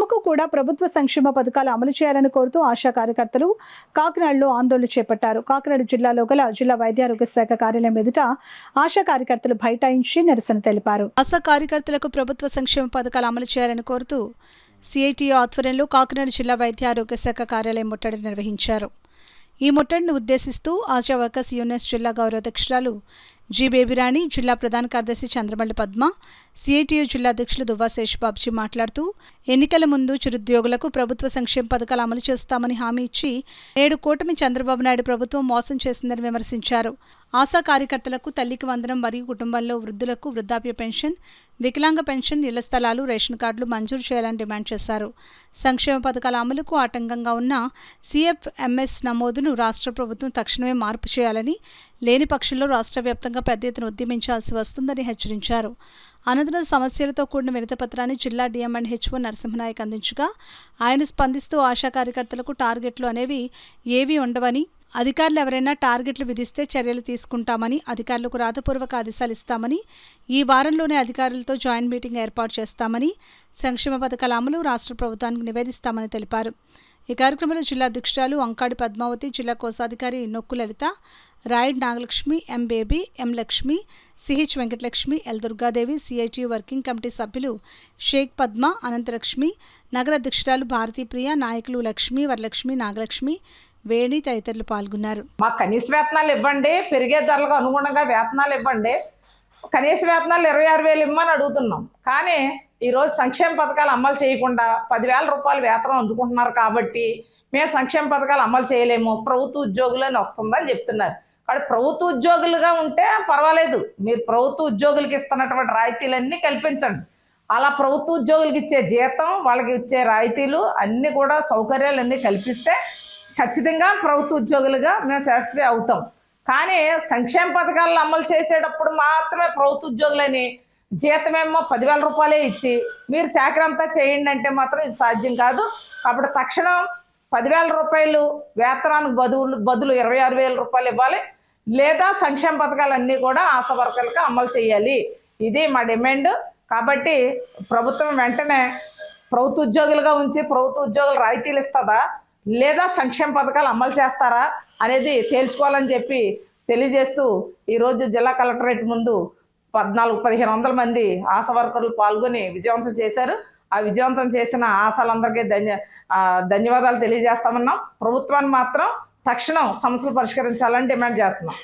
తమకు కూడా ప్రభుత్వ సంక్షేమ పథకాలు అమలు చేయాలని కోరుతూ ఆశా కార్యకర్తలు కాకినాడలో ఆందోళన చేపట్టారు. కాకినాడ జిల్లాలో గల జిల్లా వైద్యారోగ్య శాఖ కార్యాలయం ఎదుట ఆశా కార్యకర్తలు బైఠాయించి నిరసన తెలిపారు. ఆశా కార్యకర్తలకు ప్రభుత్వ సంక్షేమ పథకాలు అమలు చేయాలని కోరుతూ సిఐటియు ఆధ్వర్యంలో కాకినాడ జిల్లా వైద్యారోగ్య శాఖ కార్యాలయం ముట్టడి నిర్వహించారు. ఈ ముట్టడిని ఉద్దేశిస్తూ ఆశా వర్కర్స్ యూనియన్ జిల్లా గౌరవాధ్యక్షురాలు జి బేబిరాణి, జిల్లా ప్రధాన కార్యదర్శి చంద్రమల్లి పద్మ, సిఐటియు జిల్లా అధ్యక్షులు దువ్వా శేషబాబుజీ మాట్లాడుతూ ఎన్నికల ముందు చిరుద్యోగులకు ప్రభుత్వ సంక్షేమ పథకాలు అమలు చేస్తామని హామీ ఇచ్చి నేడు కూటమి చంద్రబాబు నాయుడు ప్రభుత్వం మోసం చేసిందని విమర్శించారు. ఆశా కార్యకర్తలకు తల్లికి వందనం మరియు కుటుంబంలో వృద్ధులకు వృద్ధాప్య పెన్షన్, వికలాంగ పెన్షన్, ఇళ్ల స్థలాలు, రేషన్ కార్డులు మంజూరు చేయాలని డిమాండ్ చేశారు. సంక్షేమ పథకాల అమలుకు ఆటంకంగా ఉన్న సిఎఫ్ఎంఎస్ నమోదును రాష్ట్ర ప్రభుత్వం తక్షణమే మార్పు చేయాలని, లేని పక్షంలో రాష్ట్ర వ్యాప్తంగా పెద్ద ఎత్తున ఉద్యమించాల్సి వస్తుందని హెచ్చరించారు. అనంతరం సమస్యలతో కూడిన వినతిపత్రాన్ని జిల్లా డిఎంఎండ్హెచ్ఓ నరసింహనాయక్ అందించగా ఆయన స్పందిస్తూ ఆశా కార్యకర్తలకు టార్గెట్లు అనేవి ఏవీ ఉండవని, అధికారులు ఎవరైనా టార్గెట్లు విధిస్తే చర్యలు తీసుకుంటామని, అధికారులకు రాతపూర్వక ఆదేశాలు ఇస్తామని, ఈ వారంలోనే అధికారులతో జాయింట్ మీటింగ్ ఏర్పాటు చేస్తామని, సంక్షేమ పథకాల అమలు రాష్ట్ర ప్రభుత్వానికి నివేదిస్తామని తెలిపారు. ఈ కార్యక్రమంలో జిల్లా అధ్యక్షురాలు అంకాడి పద్మావతి, జిల్లా కోశాధికారి నొక్కు Lalitha, Rayud Nagalakshmi, M Baby, M Lakshmi, CH Venkatalakshmi, L Durgadevi, CITU working committee సభ్యులు షేక్ పద్మ, అనంతలక్ష్మి, నగర అధ్యక్షురాలు భారతీప్రియ, నాయకులు లక్ష్మి, వరలక్ష్మి, నాగలక్ష్మి, వేణి తదితరులు పాల్గొన్నారు. మా కనీస వేతనాలు ఇవ్వండి, పెరిగే ధరలకు అనుగుణంగా వేతనాలు ఇవ్వండి, కనీస వేతనాలు 26,000 ఇవ్వమని అడుగుతున్నాం. కానీ ఈరోజు సంక్షేమ పథకాలు అమలు చేయకుండా 10,000 రూపాయలు వేతనం అందుకుంటున్నారు కాబట్టి మేము సంక్షేమ పథకాలు అమలు చేయలేము, ప్రభుత్వ ఉద్యోగులని వస్తుందని చెప్తున్నారు. కాబట్టి ప్రభుత్వ ఉద్యోగులుగా ఉంటే పర్వాలేదు, మీరు ప్రభుత్వ ఉద్యోగులకి ఇస్తున్నటువంటి రాయితీలన్నీ కల్పించండి. అలా ప్రభుత్వ ఉద్యోగులకి ఇచ్చే జీతం, వాళ్ళకి ఇచ్చే రాయితీలు అన్నీ కూడా సౌకర్యాలన్నీ కల్పిస్తే ఖచ్చితంగా ప్రభుత్వ ఉద్యోగులుగా మేము సాటిస్ఫై అవుతాం. కానీ సంక్షేమ పథకాలను అమలు చేసేటప్పుడు మాత్రమే ప్రభుత్వ ఉద్యోగులని జీతమేమో 10,000 రూపాయలే ఇచ్చి మీరు చాకరీ అంతా చేయండి అంటే మాత్రం ఇది సాధ్యం కాదు. కాబట్టి తక్షణం 10,000 రూపాయలు వేతనానికి బదులు 26,000 రూపాయలు ఇవ్వాలి, లేదా సంక్షేమ పథకాలన్నీ కూడా ఆశా వర్కర్లకు అమలు చేయాలి. ఇది మా డిమాండ్. కాబట్టి ప్రభుత్వం వెంటనే ప్రభుత్వ ఉద్యోగులుగా ఉంచి ప్రభుత్వ ఉద్యోగులు రాయితీలు ఇస్తుందా, లేదా సంక్షేమ పథకాలు అమలు చేస్తారా అనేది తేల్చుకోవాలని చెప్పి తెలియజేస్తూ ఈరోజు జిల్లా కలెక్టరేట్ ముందు 1,400-1,500 మంది ఆశా వర్కర్లు పాల్గొని విజయవంతం చేశారు. ఆ విజయవంతం చేసిన ఆశాలందరికీ ధన్యవాదాలు తెలియజేస్తామన్నాం. ప్రభుత్వాన్ని మాత్రం తక్షణం సమస్యలు పరిష్కరించాలని డిమాండ్ చేస్తున్నాం.